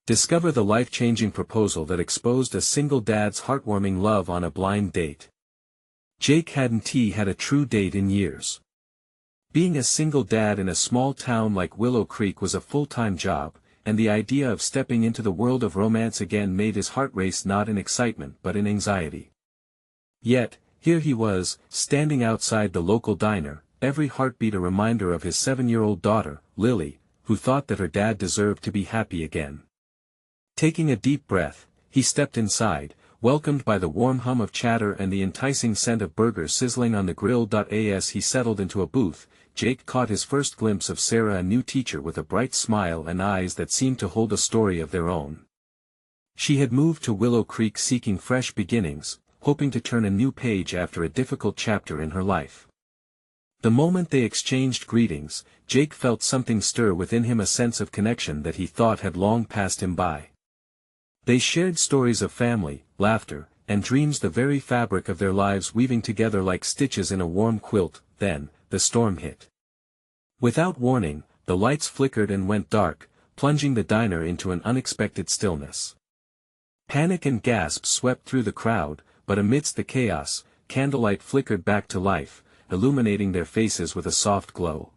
Discover the life-changing proposal that exposed a single dad's heartwarming love on a blind date. Jake hadn't had a true date in years. Being a single dad in a small town like Willow Creek was a full-time job, and the idea of stepping into the world of romance again made his heart race not in excitement but in anxiety. Yet, here he was, standing outside the local diner, every heartbeat a reminder of his 7-year-old daughter, Lily, who thought that her dad deserved to be happy again. Taking a deep breath, he stepped inside, welcomed by the warm hum of chatter and the enticing scent of burgers sizzling on the grill. As he settled into a booth, Jake caught his first glimpse of Sarah, a new teacher with a bright smile and eyes that seemed to hold a story of their own. She had moved to Willow Creek seeking fresh beginnings, hoping to turn a new page after a difficult chapter in her life. The moment they exchanged greetings, Jake felt something stir within him, a sense of connection that he thought had long passed him by. They shared stories of family, laughter, and dreams, the very fabric of their lives weaving together like stitches in a warm quilt. Then, the storm hit. Without warning, the lights flickered and went dark, plunging the diner into an unexpected stillness. Panic and gasps swept through the crowd, but amidst the chaos, candlelight flickered back to life, illuminating their faces with a soft glow.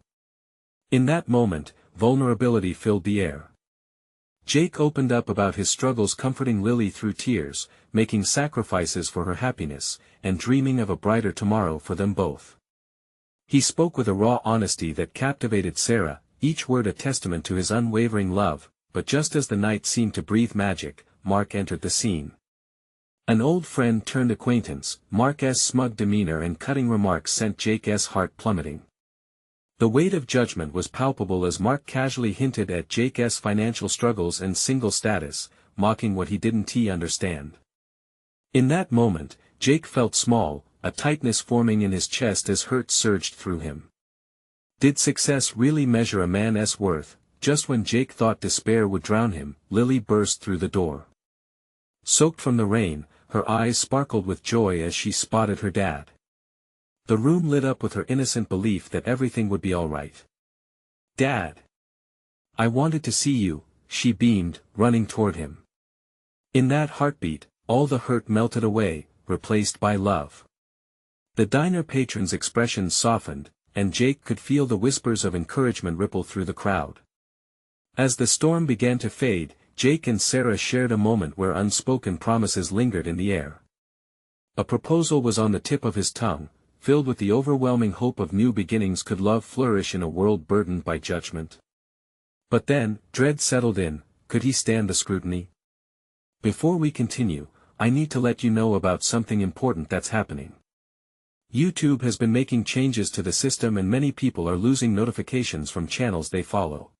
In that moment, vulnerability filled the air. Jake opened up about his struggles, comforting Lily through tears, making sacrifices for her happiness, and dreaming of a brighter tomorrow for them both. He spoke with a raw honesty that captivated Sarah, each word a testament to his unwavering love, but just as the night seemed to breathe magic, Mark entered the scene. An old friend turned acquaintance, Mark's smug demeanor and cutting remarks sent Jake's heart plummeting. The weight of judgment was palpable as Mark casually hinted at Jake's financial struggles and single status, mocking what he didn't understand. In that moment, Jake felt small, a tightness forming in his chest as hurt surged through him. Did success really measure a man's worth? Just when Jake thought despair would drown him, Lily burst through the door. Soaked from the rain, her eyes sparkled with joy as she spotted her dad. The room lit up with her innocent belief that everything would be all right. "Dad! I wanted to see you," she beamed, running toward him. In that heartbeat, all the hurt melted away, replaced by love. The diner patron's expression softened, and Jake could feel the whispers of encouragement ripple through the crowd. As the storm began to fade, Jake and Sarah shared a moment where unspoken promises lingered in the air. A proposal was on the tip of his tongue, filled with the overwhelming hope of new beginnings. Could love flourish in a world burdened by judgment? But then, dread settled in. Could he stand the scrutiny? Before we continue, I need to let you know about something important that's happening. YouTube has been making changes to the system and many people are losing notifications from channels they follow.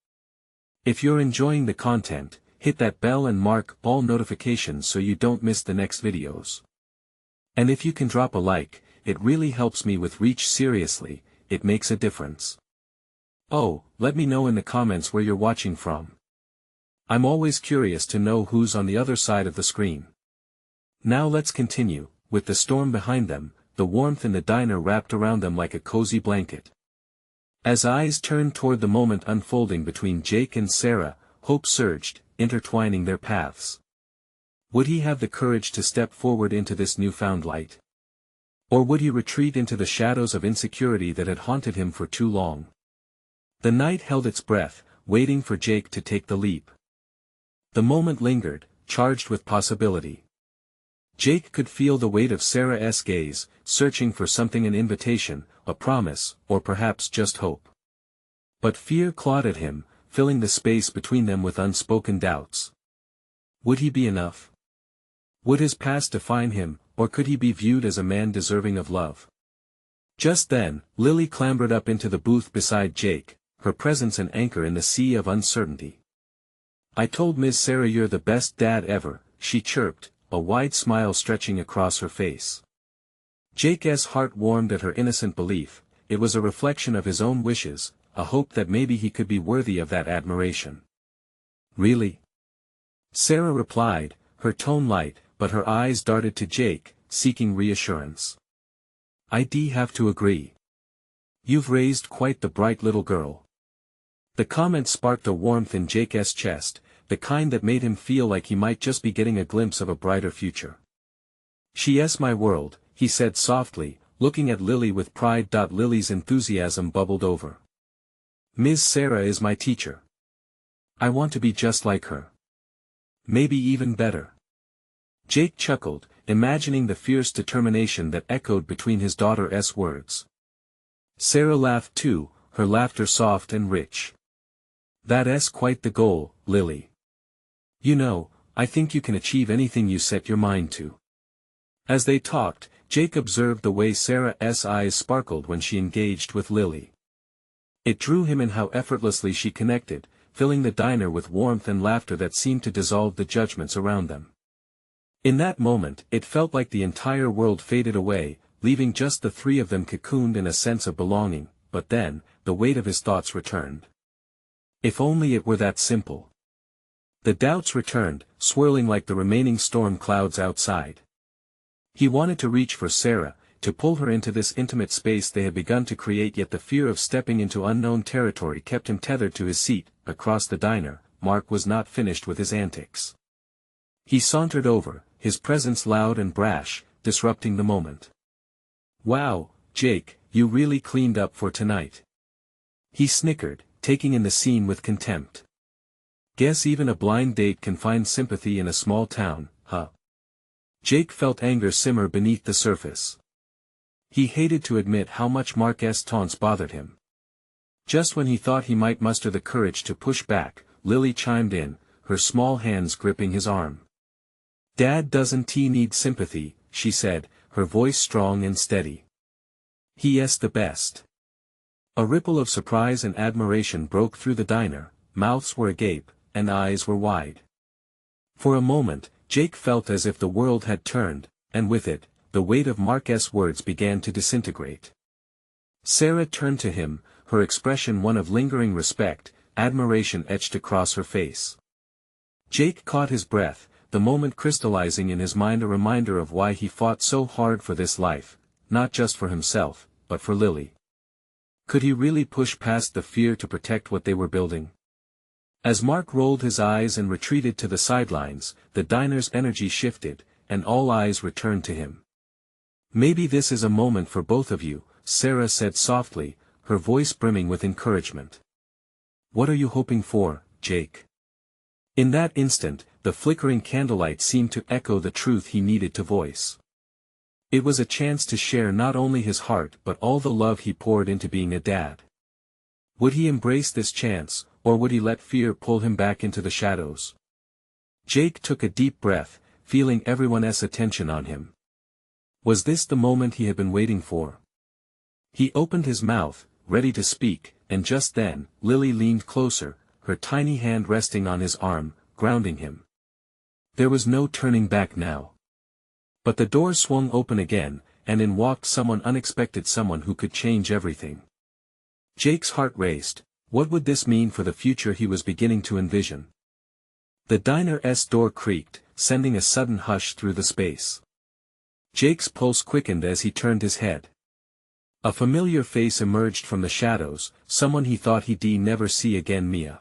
If you're enjoying the content, hit that bell and mark all notifications so you don't miss the next videos. And if you can drop a like, it really helps me with reach. Seriously, it makes a difference. Oh, let me know in the comments where you're watching from. I'm always curious to know who's on the other side of the screen. Now let's continue. With the storm behind them, the warmth in the diner wrapped around them like a cozy blanket. As eyes turned toward the moment unfolding between Jake and Sarah, hope surged, intertwining their paths. Would he have the courage to step forward into this newfound light? Or would he retreat into the shadows of insecurity that had haunted him for too long? The night held its breath, waiting for Jake to take the leap. The moment lingered, charged with possibility. Jake could feel the weight of Sarah's gaze, searching for something, an invitation, a promise, or perhaps just hope. But fear clawed at him, filling the space between them with unspoken doubts. Would he be enough? Would his past define him, or could he be viewed as a man deserving of love? Just then, Lily clambered up into the booth beside Jake, her presence an anchor in the sea of uncertainty. "I told Ms. Sarah you're the best dad ever," she chirped, a wide smile stretching across her face. Jake's heart warmed at her innocent belief. It was a reflection of his own wishes, a hope that maybe he could be worthy of that admiration. "Really?" Sarah replied, her tone light, but her eyes darted to Jake, seeking reassurance. "I'd have to agree. You've raised quite the bright little girl." The comment sparked a warmth in Jake's chest, the kind that made him feel like he might just be getting a glimpse of a brighter future. "She's my world," he said softly, looking at Lily with pride. Lily's enthusiasm bubbled over. "Ms. Sarah is my teacher. I want to be just like her. Maybe even better." Jake chuckled, imagining the fierce determination that echoed between his daughter's words. Sarah laughed too, her laughter soft and rich. "That's quite the goal, Lily. You know, I think you can achieve anything you set your mind to." As they talked, Jake observed the way Sarah's eyes sparkled when she engaged with Lily. It drew him in how effortlessly she connected, filling the diner with warmth and laughter that seemed to dissolve the judgments around them. In that moment, it felt like the entire world faded away, leaving just the three of them cocooned in a sense of belonging. But then, the weight of his thoughts returned. If only it were that simple. The doubts returned, swirling like the remaining storm clouds outside. He wanted to reach for Sarah, to pull her into this intimate space they had begun to create, yet the fear of stepping into unknown territory kept him tethered to his seat. Across the diner, Mark was not finished with his antics. He sauntered over, his presence loud and brash, disrupting the moment. "Wow, Jake, you really cleaned up for tonight." He snickered, taking in the scene with contempt. "Guess even a blind date can find sympathy in a small town, huh?" Jake felt anger simmer beneath the surface. He hated to admit how much Mark's taunts bothered him. Just when he thought he might muster the courage to push back, Lily chimed in, her small hands gripping his arm. "Dad doesn't need sympathy," she said, her voice strong and steady. "He's the best." A ripple of surprise and admiration broke through the diner, mouths were agape, and eyes were wide. For a moment, Jake felt as if the world had turned, and with it, the weight of Mark's words began to disintegrate. Sarah turned to him, her expression one of lingering respect, admiration etched across her face. Jake caught his breath, the moment crystallizing in his mind a reminder of why he fought so hard for this life, not just for himself, but for Lily. Could he really push past the fear to protect what they were building? As Mark rolled his eyes and retreated to the sidelines, the diner's energy shifted, and all eyes returned to him. "Maybe this is a moment for both of you," Sarah said softly, her voice brimming with encouragement. "What are you hoping for, Jake?" In that instant, the flickering candlelight seemed to echo the truth he needed to voice. It was a chance to share not only his heart but all the love he poured into being a dad. Would he embrace this chance, or would he let fear pull him back into the shadows? Jake took a deep breath, feeling everyone's attention on him. Was this the moment he had been waiting for? He opened his mouth, ready to speak, and just then, Lily leaned closer, her tiny hand resting on his arm, grounding him. There was no turning back now. But the door swung open again, and in walked someone unexpected, someone who could change everything. Jake's heart raced. What would this mean for the future he was beginning to envision? The diner's door creaked, sending a sudden hush through the space. Jake's pulse quickened as he turned his head. A familiar face emerged from the shadows, someone he thought he'd never see again. Mia.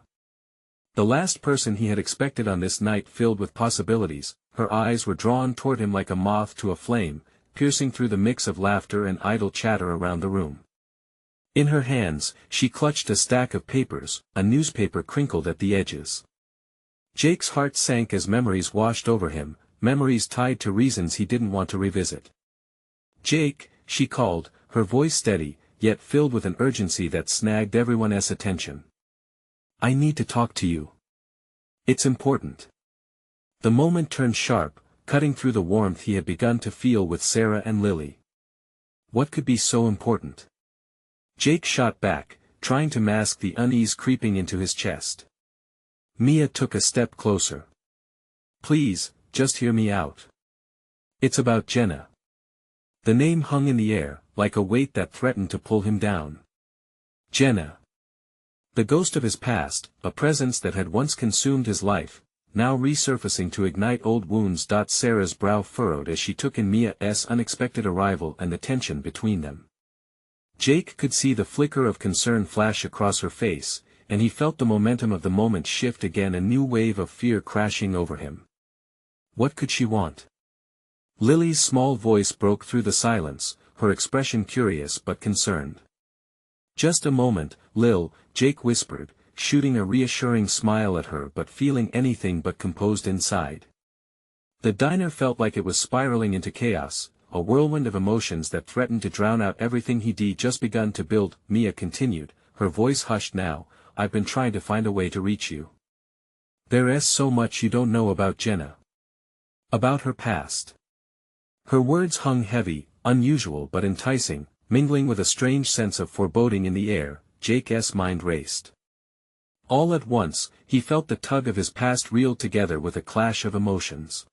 The last person he had expected on this night filled with possibilities. Her eyes were drawn toward him like a moth to a flame, piercing through the mix of laughter and idle chatter around the room. In her hands, she clutched a stack of papers, a newspaper crinkled at the edges. Jake's heart sank as memories washed over him, memories tied to reasons he didn't want to revisit. "Jake," she called, her voice steady, yet filled with an urgency that snagged everyone's attention. "I need to talk to you. It's important." The moment turned sharp, cutting through the warmth he had begun to feel with Sarah and Lily. What could be so important? Jake shot back, trying to mask the unease creeping into his chest. Mia took a step closer. "Please, just hear me out. It's about Jenna." The name hung in the air, like a weight that threatened to pull him down. Jenna. The ghost of his past, a presence that had once consumed his life, now resurfacing to ignite old wounds. Sarah's brow furrowed as she took in Mia's unexpected arrival and the tension between them. Jake could see the flicker of concern flash across her face, and he felt the momentum of the moment shift again, a new wave of fear crashing over him. What could she want? Lily's small voice broke through the silence, her expression curious but concerned. Just a moment, Lil, Jake whispered, shooting a reassuring smile at her but feeling anything but composed inside. The diner felt like it was spiraling into chaos, a whirlwind of emotions that threatened to drown out everything he'd just begun to build. Mia continued, her voice hushed now, I've been trying to find a way to reach you. There's so much you don't know about Jenna. About her past. Her words hung heavy, unusual but enticing, mingling with a strange sense of foreboding in the air. Jake's mind raced. All at once, he felt the tug of his past reel together with a clash of emotions.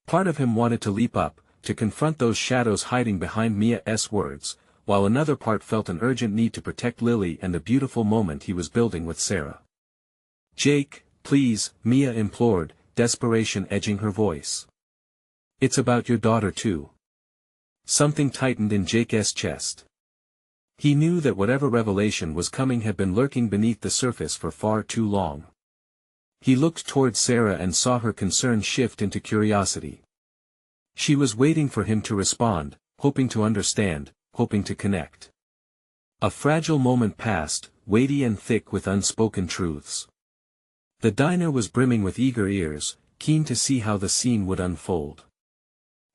Part of him wanted to leap up, to confront those shadows hiding behind Mia's words, while another part felt an urgent need to protect Lily and the beautiful moment he was building with Sarah. Jake, please, Mia implored, desperation edging her voice. It's about your daughter too. Something tightened in Jake's chest. He knew that whatever revelation was coming had been lurking beneath the surface for far too long. He looked toward Sarah and saw her concern shift into curiosity. She was waiting for him to respond, hoping to understand, hoping to connect. A fragile moment passed, weighty and thick with unspoken truths. The diner was brimming with eager ears, keen to see how the scene would unfold.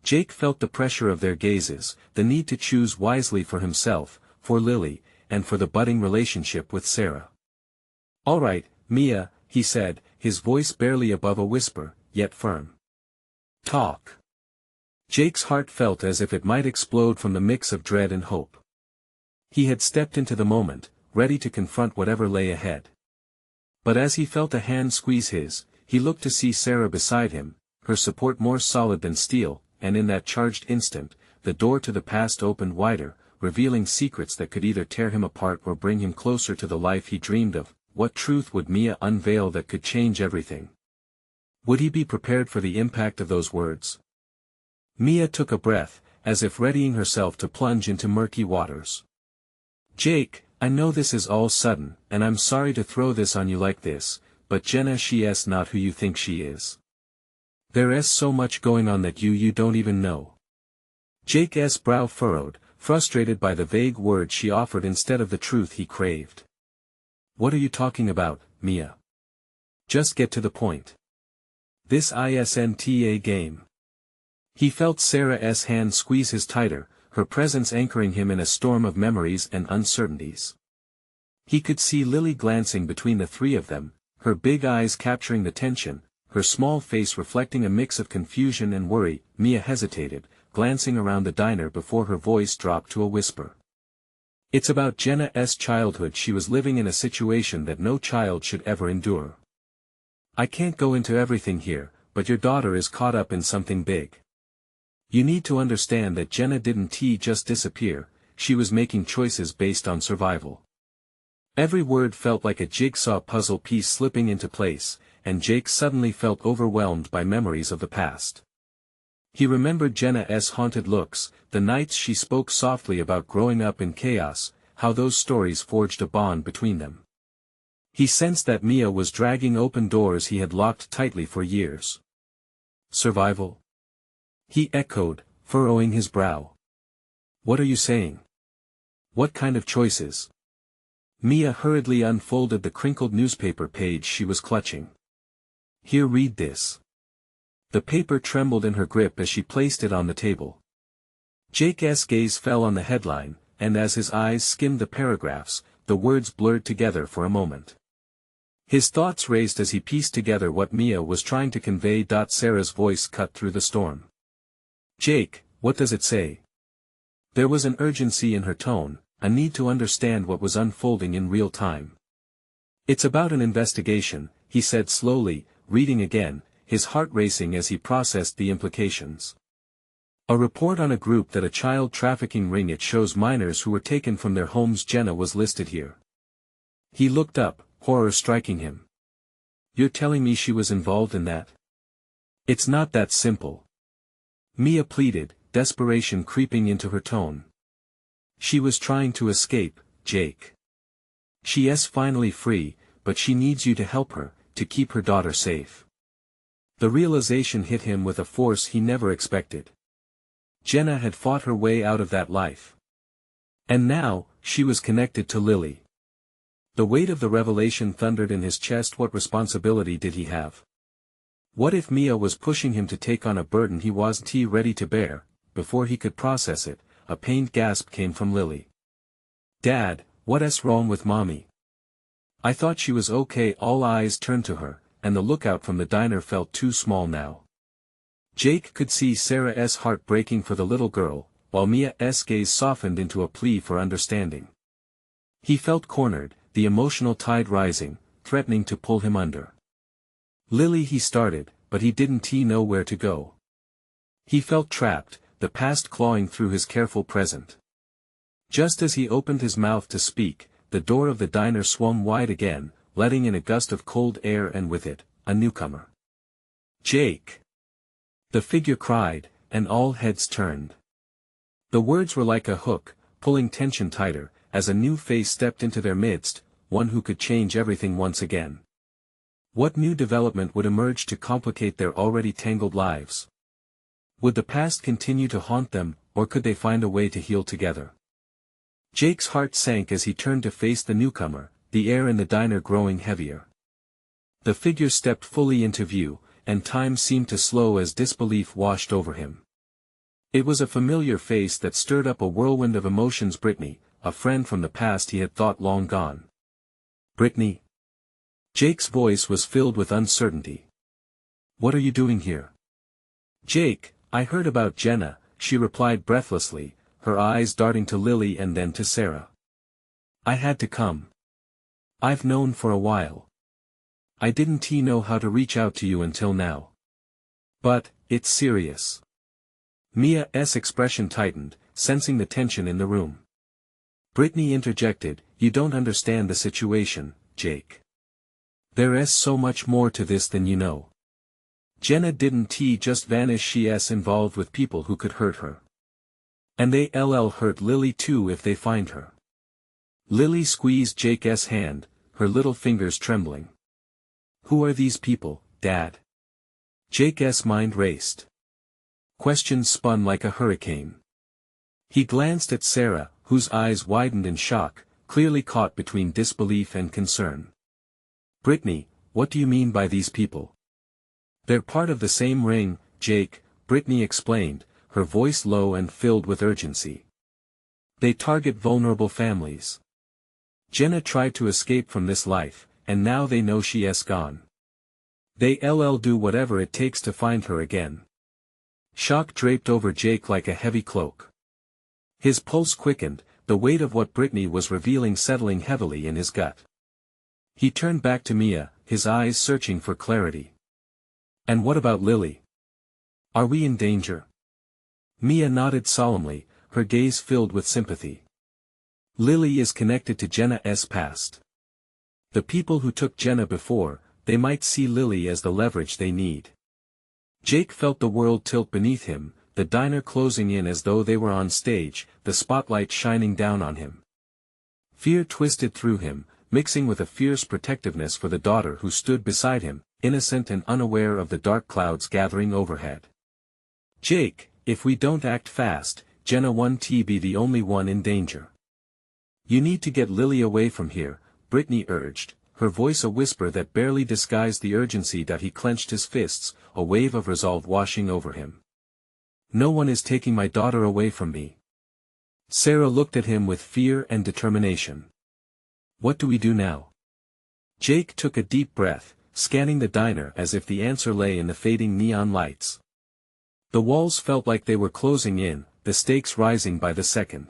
Jake felt the pressure of their gazes, the need to choose wisely for himself, for Lily, and for the budding relationship with Sarah. All right, Mia, he said, his voice barely above a whisper, yet firm. Talk. Jake's heart felt as if it might explode from the mix of dread and hope. He had stepped into the moment, ready to confront whatever lay ahead. But as he felt a hand squeeze his, he looked to see Sarah beside him, her support more solid than steel, and in that charged instant, the door to the past opened wider, revealing secrets that could either tear him apart or bring him closer to the life he dreamed of. What truth would Mia unveil that could change everything? Would he be prepared for the impact of those words? Mia took a breath, as if readying herself to plunge into murky waters. Jake, I know this is all sudden, and I'm sorry to throw this on you like this, but Jenna, she's not who you think she is. There's so much going on that you don't even know. Jake's brow furrowed, frustrated by the vague words she offered instead of the truth he craved. What are you talking about, Mia? Just get to the point. This isn't a game. He felt Sarah's hand squeeze his tighter, her presence anchoring him in a storm of memories and uncertainties. He could see Lily glancing between the three of them, her big eyes capturing the tension, her small face reflecting a mix of confusion and worry. Mia hesitated, glancing around the diner before her voice dropped to a whisper. It's about Jenna's childhood. She was living in a situation that no child should ever endure. I can't go into everything here, but your daughter is caught up in something big. You need to understand that Jenna didn't just disappear, she was making choices based on survival. Every word felt like a jigsaw puzzle piece slipping into place, and Jake suddenly felt overwhelmed by memories of the past. He remembered Jenna's haunted looks, the nights she spoke softly about growing up in chaos, how those stories forged a bond between them. He sensed that Mia was dragging open doors he had locked tightly for years. Survival? He echoed, furrowing his brow. What are you saying? What kind of choices? Mia hurriedly unfolded the crinkled newspaper page she was clutching. Here, read this. The paper trembled in her grip as she placed it on the table. Jake's gaze fell on the headline, and as his eyes skimmed the paragraphs, the words blurred together for a moment. His thoughts raced as he pieced together what Mia was trying to convey. Sarah's voice cut through the storm. Jake, what does it say? There was an urgency in her tone, a need to understand what was unfolding in real time. It's about an investigation, he said slowly, reading again, his heart racing as he processed the implications. A report on a group that a child trafficking ring. It shows minors who were taken from their homes. Jenna was listed here. He looked up, horror striking him. You're telling me she was involved in that? It's not that simple. Mia pleaded, desperation creeping into her tone. She was trying to escape, Jake. She's finally free, but she needs you to help her, to keep her daughter safe. The realization hit him with a force he never expected. Jenna had fought her way out of that life. And now, she was connected to Lily. The weight of the revelation thundered in his chest. What responsibility did he have? What if Mia was pushing him to take on a burden he wasn't ready to bear? Before he could process it, a pained gasp came from Lily. "Dad, what's wrong with Mommy? I thought she was okay." All eyes turned to her, and the lookout from the diner felt too small now. Jake could see Sarah's heart breaking for the little girl, while Mia's gaze softened into a plea for understanding. He felt cornered, the emotional tide rising, threatening to pull him under. "Lily," he started, but he didn't know where to go. He felt trapped, the past clawing through his careful present. Just as he opened his mouth to speak, the door of the diner swung wide again, letting in a gust of cold air and with it, a newcomer. "Jake!" the figure cried, and all heads turned. The words were like a hook, pulling tension tighter, as a new face stepped into their midst, one who could change everything once again. What new development would emerge to complicate their already tangled lives? Would the past continue to haunt them, or could they find a way to heal together? Jake's heart sank as he turned to face the newcomer, the air in the diner growing heavier. The figure stepped fully into view, and time seemed to slow as disbelief washed over him. It was a familiar face that stirred up a whirlwind of emotions. Brittany, a friend from the past he had thought long gone. "Brittany?" Jake's voice was filled with uncertainty. "What are you doing here?" "Jake, I heard about Jenna," she replied breathlessly, her eyes darting to Lily and then to Sarah. "I had to come. I've known for a while. I didn't know how to reach out to you until now. But, it's serious." Mia's expression tightened, sensing the tension in the room. Brittany interjected, "You don't understand the situation, Jake. There's so much more to this than you know. Jenna didn't just vanish. She's involved with people who could hurt her. And they'll hurt Lily too if they find her." Lily squeezed Jake's hand, her little fingers trembling. "Who are these people, Dad?" Jake's mind raced. Questions spun like a hurricane. He glanced at Sarah, whose eyes widened in shock, clearly caught between disbelief and concern. "Brittany, what do you mean by these people?" "They're part of the same ring, Jake," Brittany explained, her voice low and filled with urgency. "They target vulnerable families. Jenna tried to escape from this life, and now they know she's gone. They'll do whatever it takes to find her again." Shock draped over Jake like a heavy cloak. His pulse quickened, the weight of what Brittany was revealing settling heavily in his gut. He turned back to Mia, his eyes searching for clarity. "And what about Lily? Are we in danger?" Mia nodded solemnly, her gaze filled with sympathy. "Lily is connected to Jenna's past. The people who took Jenna before, they might see Lily as the leverage they need." Jake felt the world tilt beneath him, the diner closing in as though they were on stage, the spotlight shining down on him. Fear twisted through him, mixing with a fierce protectiveness for the daughter who stood beside him, innocent and unaware of the dark clouds gathering overhead. "Jake, if we don't act fast, Jenna won't be the only one in danger. You need to get Lily away from here," Brittany urged, her voice a whisper that barely disguised the urgency that he clenched his fists, a wave of resolve washing over him. "No one is taking my daughter away from me." Sarah looked at him with fear and determination. "What do we do now?" Jake took a deep breath, scanning the diner as if the answer lay in the fading neon lights. The walls felt like they were closing in, the stakes rising by the second.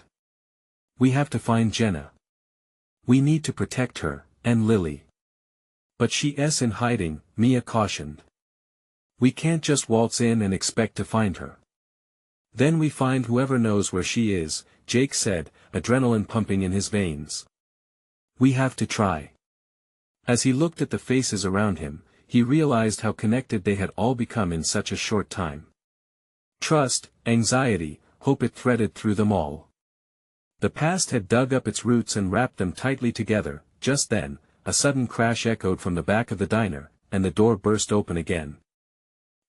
"We have to find Jenna. We need to protect her, and Lily." "But she's in hiding," Mia cautioned. "We can't just waltz in and expect to find her." "Then we find whoever knows where she is," Jake said, adrenaline pumping in his veins. "We have to try." As he looked at the faces around him, he realized how connected they had all become in such a short time. Trust, anxiety, hope, it threaded through them all. The past had dug up its roots and wrapped them tightly together, just then, a sudden crash echoed from the back of the diner, and the door burst open again.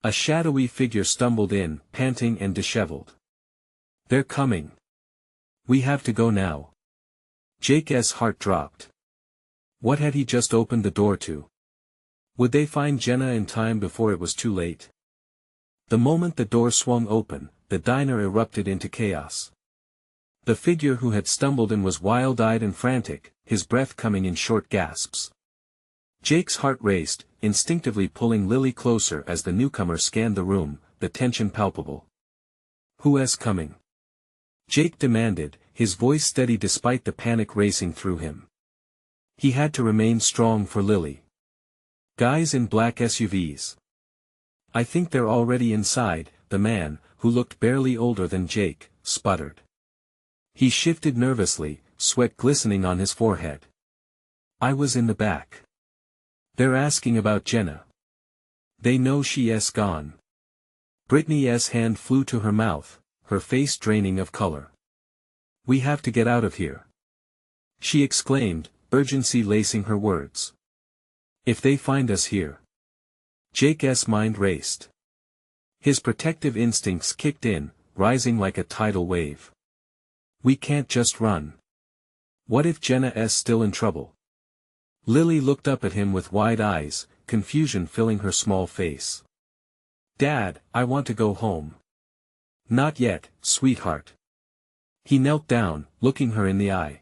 A shadowy figure stumbled in, panting and disheveled. "They're coming. We have to go now." Jake's heart dropped. What had he just opened the door to? Would they find Jenna in time before it was too late? The moment the door swung open, the diner erupted into chaos. The figure who had stumbled in was wild-eyed and frantic, his breath coming in short gasps. Jake's heart raced, instinctively pulling Lily closer as the newcomer scanned the room, the tension palpable. "Who's coming?" Jake demanded, his voice steady despite the panic racing through him. He had to remain strong for Lily. "Guys in black SUVs. I think they're already inside," the man, who looked barely older than Jake, sputtered. He shifted nervously, sweat glistening on his forehead. "I was in the back. They're asking about Jenna. They know she's gone." Brittany's hand flew to her mouth, her face draining of color. "We have to get out of here," she exclaimed, urgency lacing her words. "If they find us here." Jake's mind raced. His protective instincts kicked in, rising like a tidal wave. "We can't just run. What if Jenna's still in trouble?" Lily looked up at him with wide eyes, confusion filling her small face. "Dad, I want to go home." "Not yet, sweetheart." He knelt down, looking her in the eye.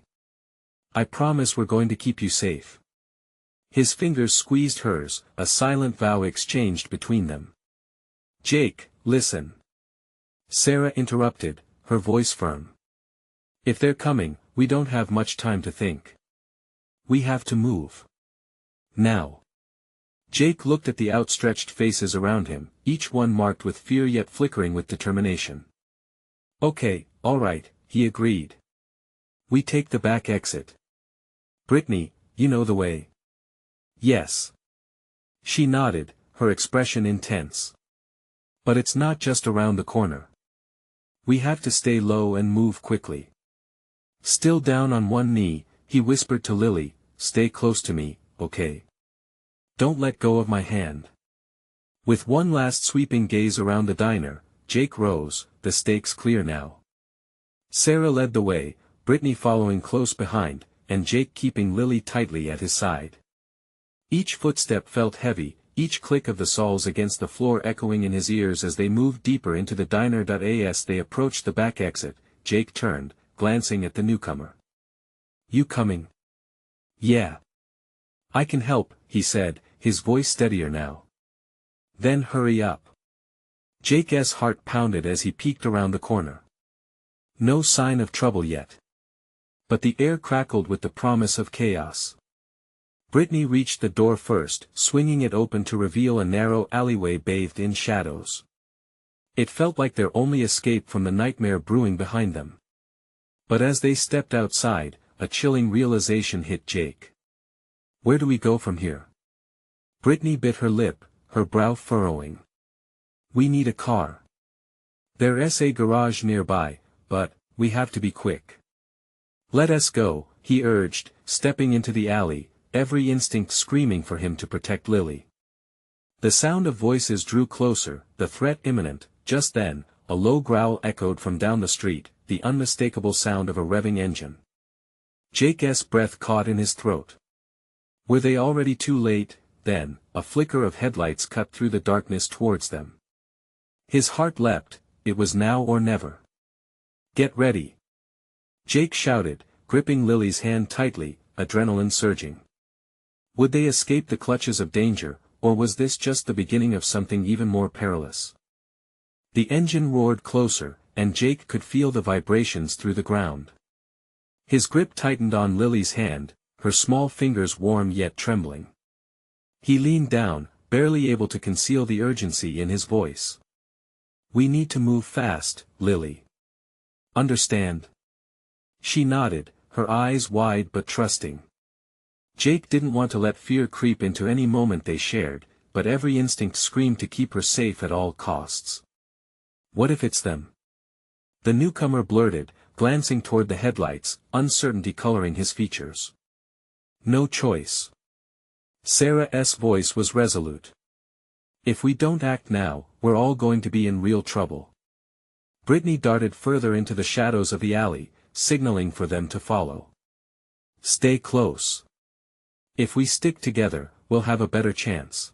"I promise we're going to keep you safe." His fingers squeezed hers, a silent vow exchanged between them. "Jake, listen." Sarah interrupted, her voice firm. "If they're coming, we don't have much time to think. We have to move. Now." Jake looked at the outstretched faces around him, each one marked with fear yet flickering with determination. "Okay, all right," he agreed. "We take the back exit. Brittany, you know the way." "Yes." She nodded, her expression intense. "But it's not just around the corner. We have to stay low and move quickly." Still down on one knee, he whispered to Lily, "Stay close to me, okay? Don't let go of my hand." With one last sweeping gaze around the diner, Jake rose, the stakes clear now. Sarah led the way, Brittany following close behind, and Jake keeping Lily tightly at his side. Each footstep felt heavy, each click of the soles against the floor echoing in his ears as they moved deeper into the diner. As they approached the back exit, Jake turned, glancing at the newcomer. "You coming?" "Yeah. I can help," he said, his voice steadier now. "Then hurry up." Jake's heart pounded as he peeked around the corner. No sign of trouble yet. But the air crackled with the promise of chaos. Brittany reached the door first, swinging it open to reveal a narrow alleyway bathed in shadows. It felt like their only escape from the nightmare brewing behind them. But as they stepped outside, a chilling realization hit Jake. "Where do we go from here?" Brittany bit her lip, her brow furrowing. "We need a car. There's a garage nearby, but we have to be quick." "Let us go," he urged, stepping into the alley, every instinct screaming for him to protect Lily. The sound of voices drew closer, the threat imminent. Just then, a low growl echoed from down the street, the unmistakable sound of a revving engine. Jake's breath caught in his throat. Were they already too late? Then, a flicker of headlights cut through the darkness towards them. His heart leapt, it was now or never. "Get ready!" Jake shouted, gripping Lily's hand tightly, adrenaline surging. Would they escape the clutches of danger, or was this just the beginning of something even more perilous? The engine roared closer, and Jake could feel the vibrations through the ground. His grip tightened on Lily's hand, her small fingers warm yet trembling. He leaned down, barely able to conceal the urgency in his voice. "We need to move fast, Lily. Understand?" She nodded, her eyes wide but trusting. Jake didn't want to let fear creep into any moment they shared, but every instinct screamed to keep her safe at all costs. "What if it's them?" The newcomer blurted, glancing toward the headlights, uncertainty coloring his features. No choice. Sarah's voice was resolute. If we don't act now, we're all going to be in real trouble. Brittany darted further into the shadows of the alley, signaling for them to follow. Stay close. If we stick together, we'll have a better chance.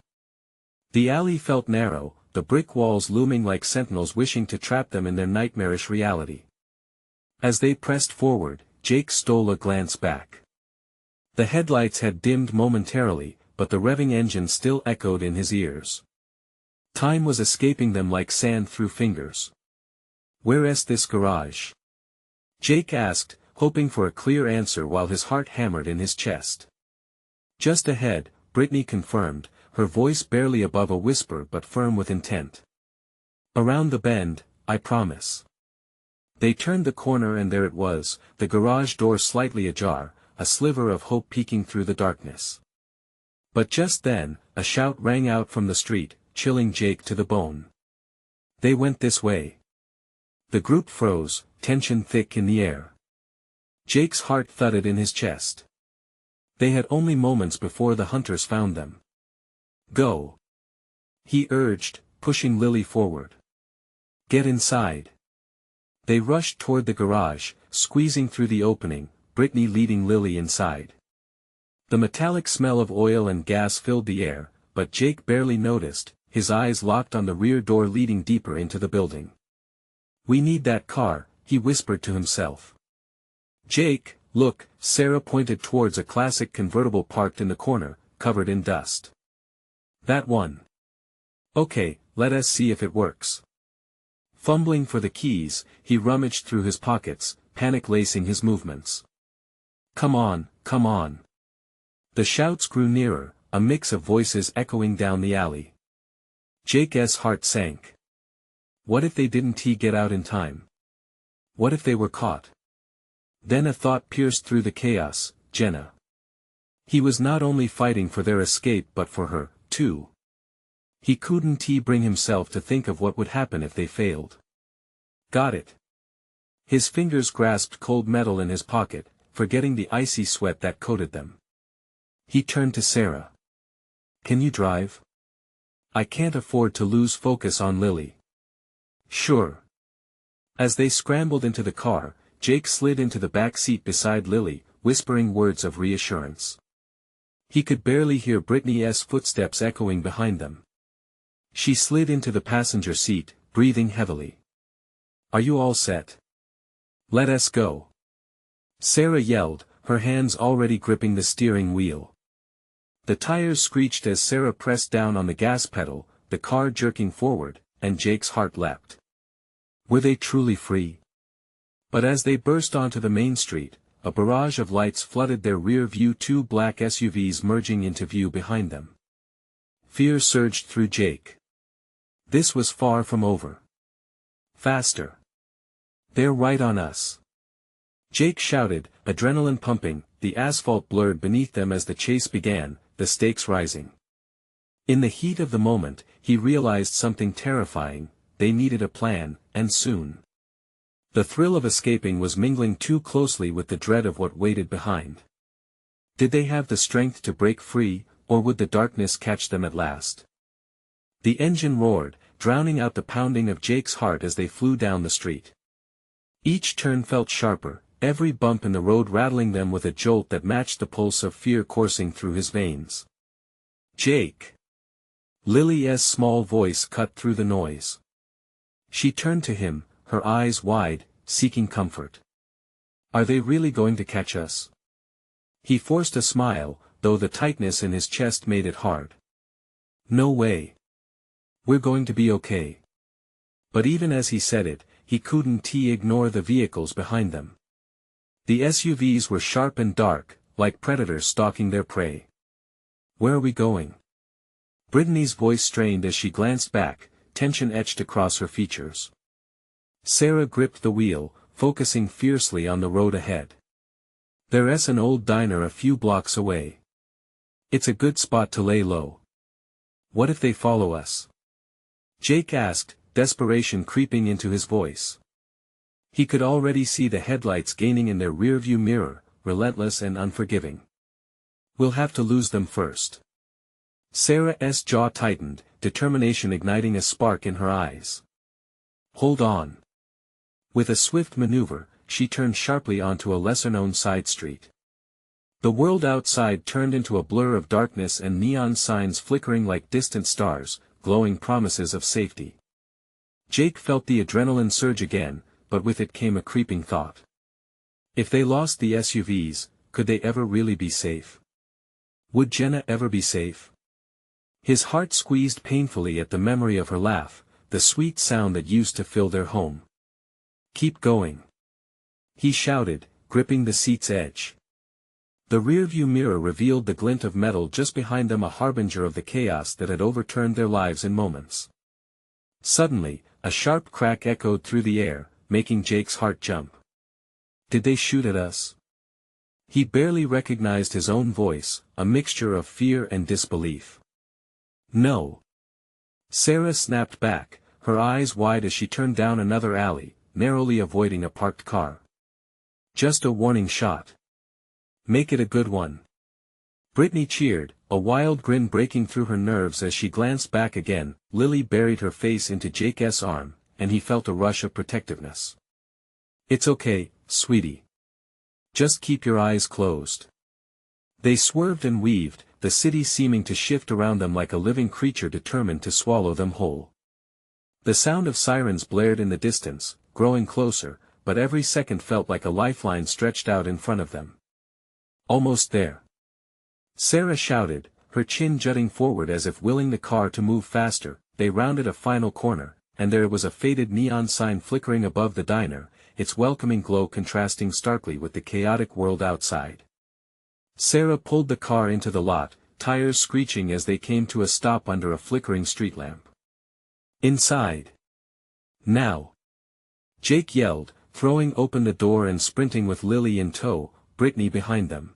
The alley felt narrow, the brick walls looming like sentinels wishing to trap them in their nightmarish reality. As they pressed forward, Jake stole a glance back. The headlights had dimmed momentarily, but the revving engine still echoed in his ears. Time was escaping them like sand through fingers. "Where's this garage?" Jake asked, hoping for a clear answer while his heart hammered in his chest. "Just ahead," Brittany confirmed, her voice barely above a whisper but firm with intent. "Around the bend, I promise." They turned the corner and there it was, the garage door slightly ajar, a sliver of hope peeking through the darkness. But just then, a shout rang out from the street, chilling Jake to the bone. They went this way. The group froze, tension thick in the air. Jake's heart thudded in his chest. They had only moments before the hunters found them. "Go," he urged, pushing Lily forward. "Get inside." They rushed toward the garage, squeezing through the opening, Brittany leading Lily inside. The metallic smell of oil and gas filled the air, but Jake barely noticed, his eyes locked on the rear door leading deeper into the building. "We need that car," he whispered to himself. "Jake, look," Sarah pointed towards a classic convertible parked in the corner, covered in dust. "That one." "Okay, let us see if it works." Fumbling for the keys, he rummaged through his pockets, panic lacing his movements. "Come on, come on." The shouts grew nearer, a mix of voices echoing down the alley. Jake's heart sank. What if they didn't get out in time? What if they were caught? Then a thought pierced through the chaos, Jenna. He was not only fighting for their escape but for her, too. He couldn't bring himself to think of what would happen if they failed. Got it. His fingers grasped cold metal in his pocket, forgetting the icy sweat that coated them. He turned to Sarah. "Can you drive? I can't afford to lose focus on Lily." "Sure." As they scrambled into the car, Jake slid into the back seat beside Lily, whispering words of reassurance. He could barely hear Brittany's footsteps echoing behind them. She slid into the passenger seat, breathing heavily. "Are you all set? Let us go." Sarah yelled, her hands already gripping the steering wheel. The tires screeched as Sarah pressed down on the gas pedal, the car jerking forward, and Jake's heart leapt. Were they truly free? But as they burst onto the main street, a barrage of lights flooded their rear view, two black SUVs merging into view behind them. Fear surged through Jake. This was far from over. "Faster! They're right on us!" Jake shouted, adrenaline pumping, the asphalt blurred beneath them as the chase began, the stakes rising. In the heat of the moment, he realized something terrifying: they needed a plan, and soon. The thrill of escaping was mingling too closely with the dread of what waited behind. Did they have the strength to break free, or would the darkness catch them at last? The engine roared, drowning out the pounding of Jake's heart as they flew down the street. Each turn felt sharper, every bump in the road rattling them with a jolt that matched the pulse of fear coursing through his veins. "Jake!" Lily's small voice cut through the noise. She turned to him, her eyes wide, seeking comfort. "Are they really going to catch us?" He forced a smile, though the tightness in his chest made it hard. "No way. We're going to be okay." But even as he said it, he couldn't ignore the vehicles behind them. The SUVs were sharp and dark, like predators stalking their prey. "Where are we going?" Brittany's voice strained as she glanced back, tension etched across her features. Sarah gripped the wheel, focusing fiercely on the road ahead. "There's an old diner a few blocks away. It's a good spot to lay low." "What if they follow us?" Jake asked, desperation creeping into his voice. He could already see the headlights gaining in their rearview mirror, relentless and unforgiving. We'll have to lose them first. Sarah's jaw tightened, determination igniting a spark in her eyes. Hold on. With a swift maneuver, she turned sharply onto a lesser-known side street. The world outside turned into a blur of darkness and neon signs flickering like distant stars, glowing promises of safety. Jake felt the adrenaline surge again, but with it came a creeping thought. If they lost the SUVs, could they ever really be safe? Would Jenna ever be safe? His heart squeezed painfully at the memory of her laugh, the sweet sound that used to fill their home. Keep going. He shouted, gripping the seat's edge. The rearview mirror revealed the glint of metal just behind them, a harbinger of the chaos that had overturned their lives in moments. Suddenly, a sharp crack echoed through the air, making Jake's heart jump. Did they shoot at us? He barely recognized his own voice, a mixture of fear and disbelief. No. Sarah snapped back, her eyes wide as she turned down another alley, narrowly avoiding a parked car. Just a warning shot. Make it a good one. Brittany cheered, a wild grin breaking through her nerves as she glanced back again. Lily buried her face into Jake's arm, and he felt a rush of protectiveness. It's okay, sweetie. Just keep your eyes closed. They swerved and weaved, the city seeming to shift around them like a living creature determined to swallow them whole. The sound of sirens blared in the distance, growing closer, but every second felt like a lifeline stretched out in front of them. Almost there. Sarah shouted, her chin jutting forward as if willing the car to move faster. They rounded a final corner, and there was a faded neon sign flickering above the diner, its welcoming glow contrasting starkly with the chaotic world outside. Sarah pulled the car into the lot, tires screeching as they came to a stop under a flickering street lamp. Inside. Now. Jake yelled, throwing open the door and sprinting with Lily in tow, Brittany behind them.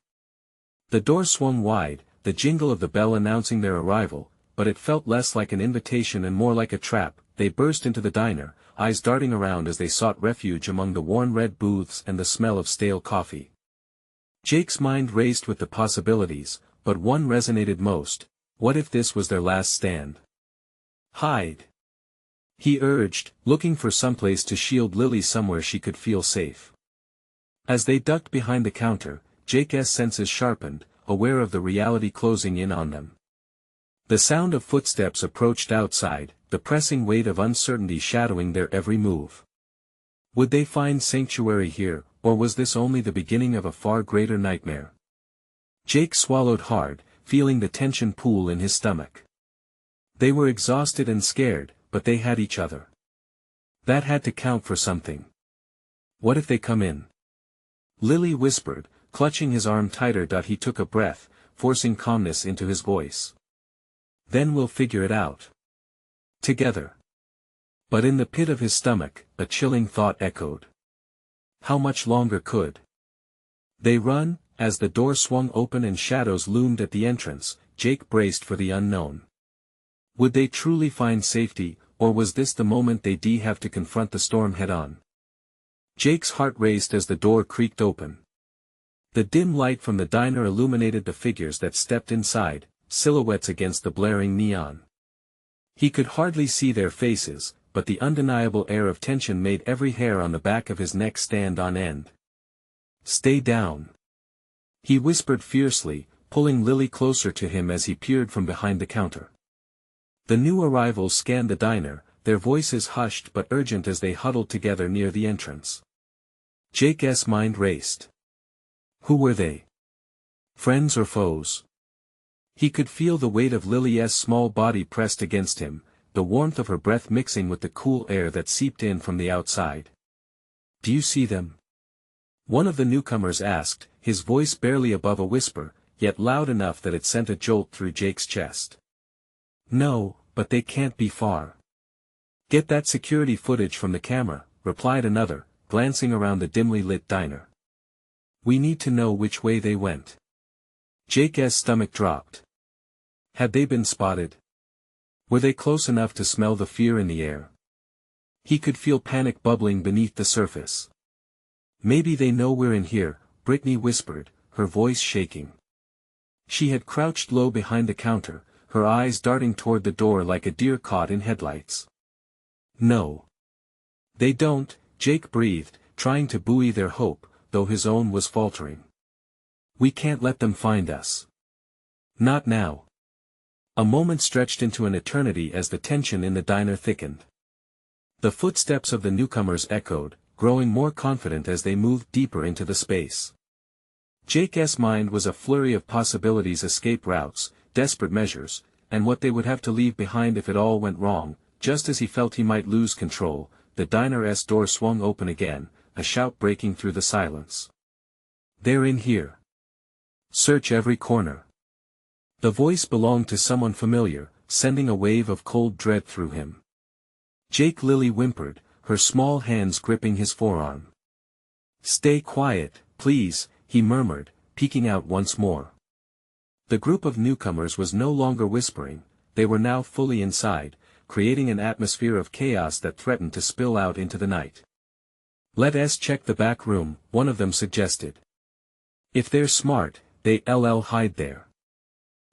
The door swung wide, the jingle of the bell announcing their arrival, but it felt less like an invitation and more like a trap. They burst into the diner, eyes darting around as they sought refuge among the worn red booths and the smell of stale coffee. Jake's mind raced with the possibilities, but one resonated most. What if this was their last stand? Hide. He urged, looking for someplace to shield Lily, somewhere she could feel safe. As they ducked behind the counter, Jake's senses sharpened, aware of the reality closing in on them. The sound of footsteps approached outside, the pressing weight of uncertainty shadowing their every move. Would they find sanctuary here, or was this only the beginning of a far greater nightmare? Jake swallowed hard, feeling the tension pool in his stomach. They were exhausted and scared, but they had each other. That had to count for something. What if they come in? Lily whispered, clutching his arm tighter. He took a breath, forcing calmness into his voice. Then we'll figure it out. Together. But in the pit of his stomach, a chilling thought echoed. How much longer could they run? As the door swung open and shadows loomed at the entrance, Jake braced for the unknown. Would they truly find safety, or was this the moment they'd have to confront the storm head-on? Jake's heart raced as the door creaked open. The dim light from the diner illuminated the figures that stepped inside, silhouettes against the blaring neon. He could hardly see their faces, but the undeniable air of tension made every hair on the back of his neck stand on end. Stay down. He whispered fiercely, pulling Lily closer to him as he peered from behind the counter. The new arrivals scanned the diner, their voices hushed but urgent as they huddled together near the entrance. Jake's mind raced. Who were they? Friends or foes? He could feel the weight of Lily's small body pressed against him, the warmth of her breath mixing with the cool air that seeped in from the outside. Do you see them? One of the newcomers asked, his voice barely above a whisper, yet loud enough that it sent a jolt through Jake's chest. No, but they can't be far. Get that security footage from the camera, replied another, glancing around the dimly lit diner. We need to know which way they went. Jake's stomach dropped. Had they been spotted? Were they close enough to smell the fear in the air? He could feel panic bubbling beneath the surface. Maybe they know we're in here, Brittany whispered, her voice shaking. She had crouched low behind the counter, her eyes darting toward the door like a deer caught in headlights. No. They don't, Jake breathed, trying to buoy their hope, though his own was faltering. We can't let them find us. Not now. A moment stretched into an eternity as the tension in the diner thickened. The footsteps of the newcomers echoed, growing more confident as they moved deeper into the space. Jake's mind was a flurry of possibilities: escape routes, desperate measures, and what they would have to leave behind if it all went wrong. Just as he felt he might lose control, the diner's door swung open again, a shout breaking through the silence. They're in here. Search every corner. The voice belonged to someone familiar, sending a wave of cold dread through him. Jake. Lily whimpered, her small hands gripping his forearm. Stay quiet, please, he murmured, peeking out once more. The group of newcomers was no longer whispering, they were now fully inside, creating an atmosphere of chaos that threatened to spill out into the night. Let us check the back room, one of them suggested. If they're smart, they'll hide there.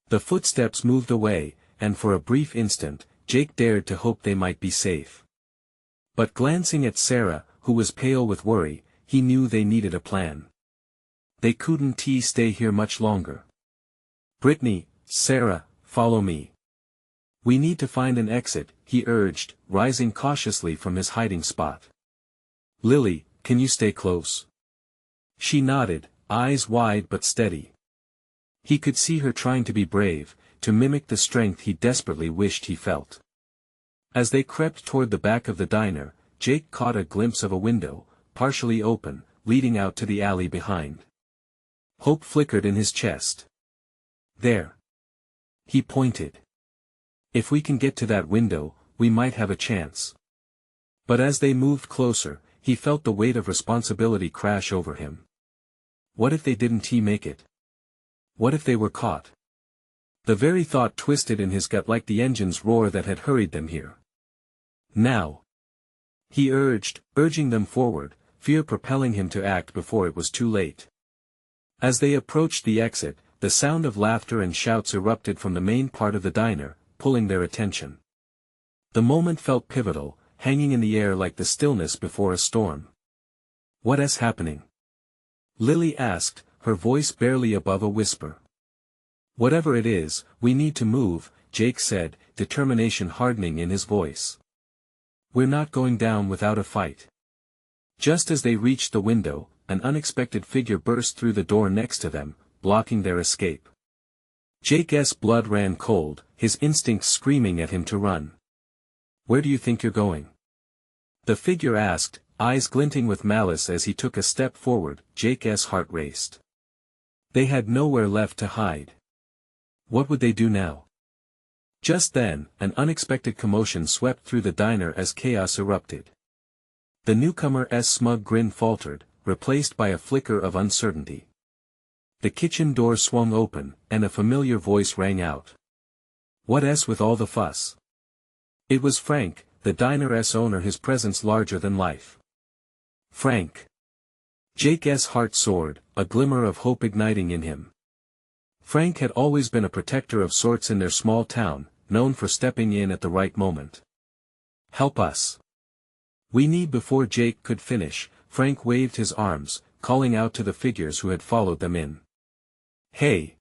The footsteps moved away, and for a brief instant, Jake dared to hope they might be safe. But glancing at Sarah, who was pale with worry, he knew they needed a plan. They couldn't stay here much longer. Brittany, Sarah, follow me. We need to find an exit, he urged, rising cautiously from his hiding spot. Lily, can you stay close? She nodded, eyes wide but steady. He could see her trying to be brave, to mimic the strength he desperately wished he felt. As they crept toward the back of the diner, Jake caught a glimpse of a window, partially open, leading out to the alley behind. Hope flickered in his chest. There. He pointed. If we can get to that window, we might have a chance. But as they moved closer, he felt the weight of responsibility crash over him. What if they didn't make it? What if they were caught? The very thought twisted in his gut like the engine's roar that had hurried them here. Now. He urging them forward, fear propelling him to act before it was too late. As they approached the exit, the sound of laughter and shouts erupted from the main part of the diner, pulling their attention. The moment felt pivotal, hanging in the air like the stillness before a storm. What's happening? Lily asked, her voice barely above a whisper. Whatever it is, we need to move, Jake said, determination hardening in his voice. We're not going down without a fight. Just as they reached the window, an unexpected figure burst through the door next to them, blocking their escape. Jake's blood ran cold, his instincts screaming at him to run. Where do you think you're going? The figure asked, eyes glinting with malice as he took a step forward. Jake's heart raced. They had nowhere left to hide. What would they do now? Just then, an unexpected commotion swept through the diner as chaos erupted. The newcomer's smug grin faltered, replaced by a flicker of uncertainty. The kitchen door swung open, and a familiar voice rang out. What's with all the fuss? It was Frank, the diner's owner, his presence larger than life. Frank. Jake's heart soared, a glimmer of hope igniting in him. Frank had always been a protector of sorts in their small town, known for stepping in at the right moment. Help us. We need. Before Jake could finish, Frank waved his arms, calling out to the figures who had followed them in. Hey!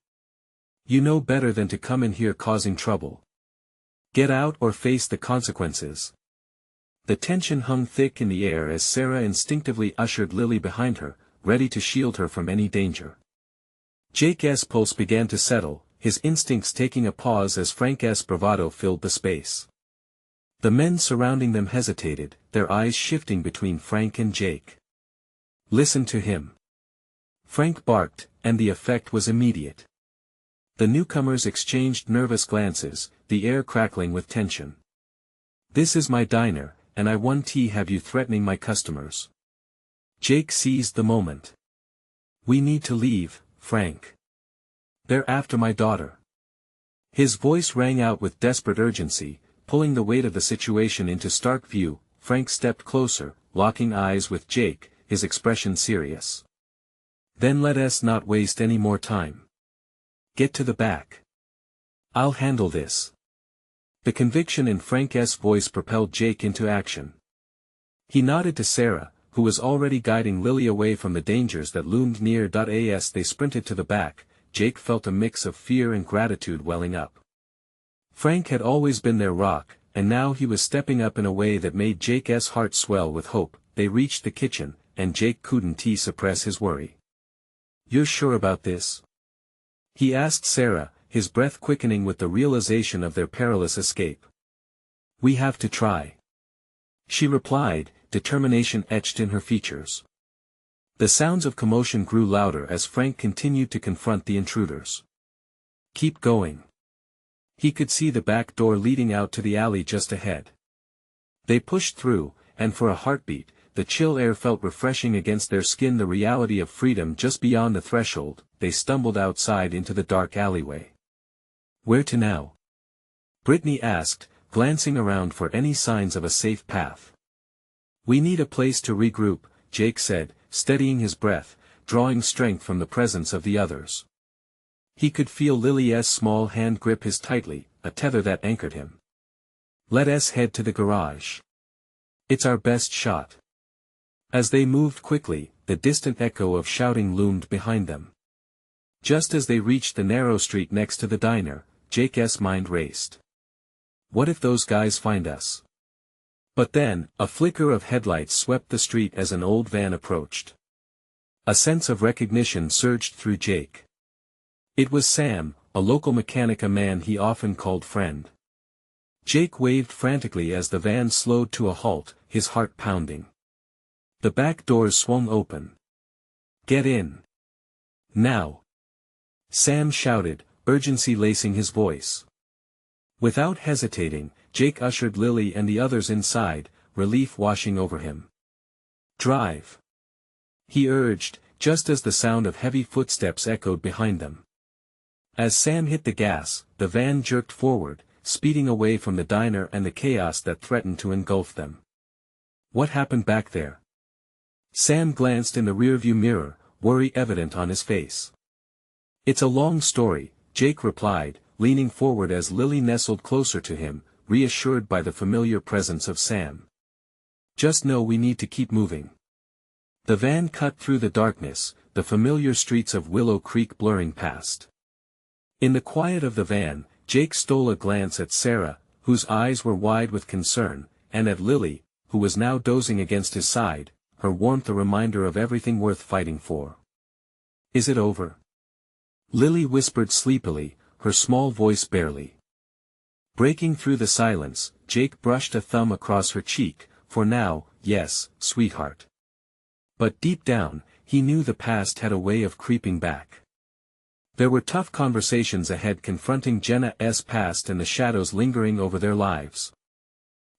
You know better than to come in here causing trouble. Get out or face the consequences. The tension hung thick in the air as Sarah instinctively ushered Lily behind her, ready to shield her from any danger. Jake's pulse began to settle, his instincts taking a pause as Frank's bravado filled the space. The men surrounding them hesitated, their eyes shifting between Frank and Jake. Listen to him. Frank barked, and the effect was immediate. The newcomers exchanged nervous glances, the air crackling with tension. This is my diner, and I won't have you threatening my customers. Jake seized the moment. We need to leave, Frank. They're after my daughter. His voice rang out with desperate urgency, pulling the weight of the situation into stark view. Frank stepped closer, locking eyes with Jake, his expression serious. Then let us not waste any more time. Get to the back. I'll handle this. The conviction in Frank's voice propelled Jake into action. He nodded to Sarah, who was already guiding Lily away from the dangers that loomed near. As they sprinted to the back, Jake felt a mix of fear and gratitude welling up. Frank had always been their rock, and now he was stepping up in a way that made Jake's heart swell with hope. They reached the kitchen, and Jake couldn't suppress his worry. "You're sure about this?" he asked Sarah, his breath quickening with the realization of their perilous escape. "We have to try," she replied, determination etched in her features. The sounds of commotion grew louder as Frank continued to confront the intruders. "Keep going." He could see the back door leading out to the alley just ahead. They pushed through, and for a heartbeat, the chill air felt refreshing against their skin. The reality of freedom just beyond the threshold. They stumbled outside into the dark alleyway. "Where to now?" Brittany asked, glancing around for any signs of a safe path. "We need a place to regroup," Jake said, steadying his breath, drawing strength from the presence of the others. He could feel Lily's small hand grip his tightly, a tether that anchored him. "Let us head to the garage. It's our best shot." As they moved quickly, the distant echo of shouting loomed behind them. Just as they reached the narrow street next to the diner, Jake's mind raced. What if those guys find us? But then, a flicker of headlights swept the street as an old van approached. A sense of recognition surged through Jake. It was Sam, a local mechanic, a man he often called friend. Jake waved frantically as the van slowed to a halt, his heart pounding. The back doors swung open. "Get in. Now!" Sam shouted, urgency lacing his voice. Without hesitating, Jake ushered Lily and the others inside, relief washing over him. "Drive," he urged, just as the sound of heavy footsteps echoed behind them. As Sam hit the gas, the van jerked forward, speeding away from the diner and the chaos that threatened to engulf them. What happened back there? Sam glanced in the rearview mirror, worry evident on his face. "It's a long story," Jake replied, leaning forward as Lily nestled closer to him, reassured by the familiar presence of Sam. "Just know we need to keep moving." The van cut through the darkness, the familiar streets of Willow Creek blurring past. In the quiet of the van, Jake stole a glance at Sarah, whose eyes were wide with concern, and at Lily, who was now dozing against his side, her warmth a reminder of everything worth fighting for. "Is it over?" Lily whispered sleepily, her small voice barely breaking through the silence. Jake brushed a thumb across her cheek. "For now, yes, sweetheart." But deep down, he knew the past had a way of creeping back. There were tough conversations ahead confronting Jenna's past and the shadows lingering over their lives.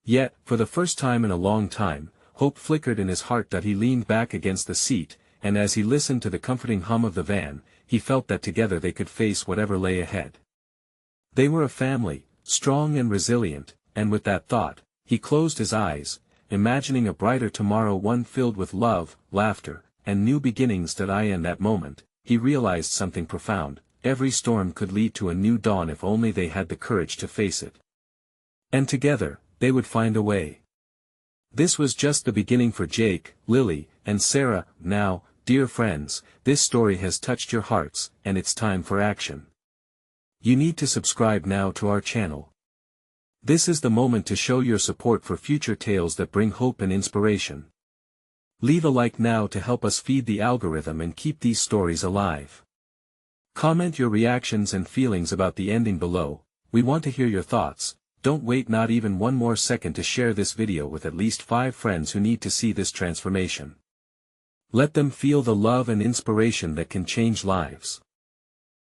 Yet, for the first time in a long time, hope flickered in his heart. He leaned back against the seat, and as he listened to the comforting hum of the van, he felt that together they could face whatever lay ahead. They were a family, strong and resilient, and with that thought, he closed his eyes, imagining a brighter tomorrow, one filled with love, laughter, and new beginnings. In that moment, he realized something profound: every storm could lead to a new dawn if only they had the courage to face it. And together, they would find a way. This was just the beginning for Jake, Lily, and Sarah. Now, dear friends, this story has touched your hearts, and it's time for action. You need to subscribe now to our channel. This is the moment to show your support for future tales that bring hope and inspiration. Leave a like now to help us feed the algorithm and keep these stories alive. Comment your reactions and feelings about the ending below. We want to hear your thoughts. Don't wait not even one more second to share this video with at least 5 friends who need to see this transformation. Let them feel the love and inspiration that can change lives.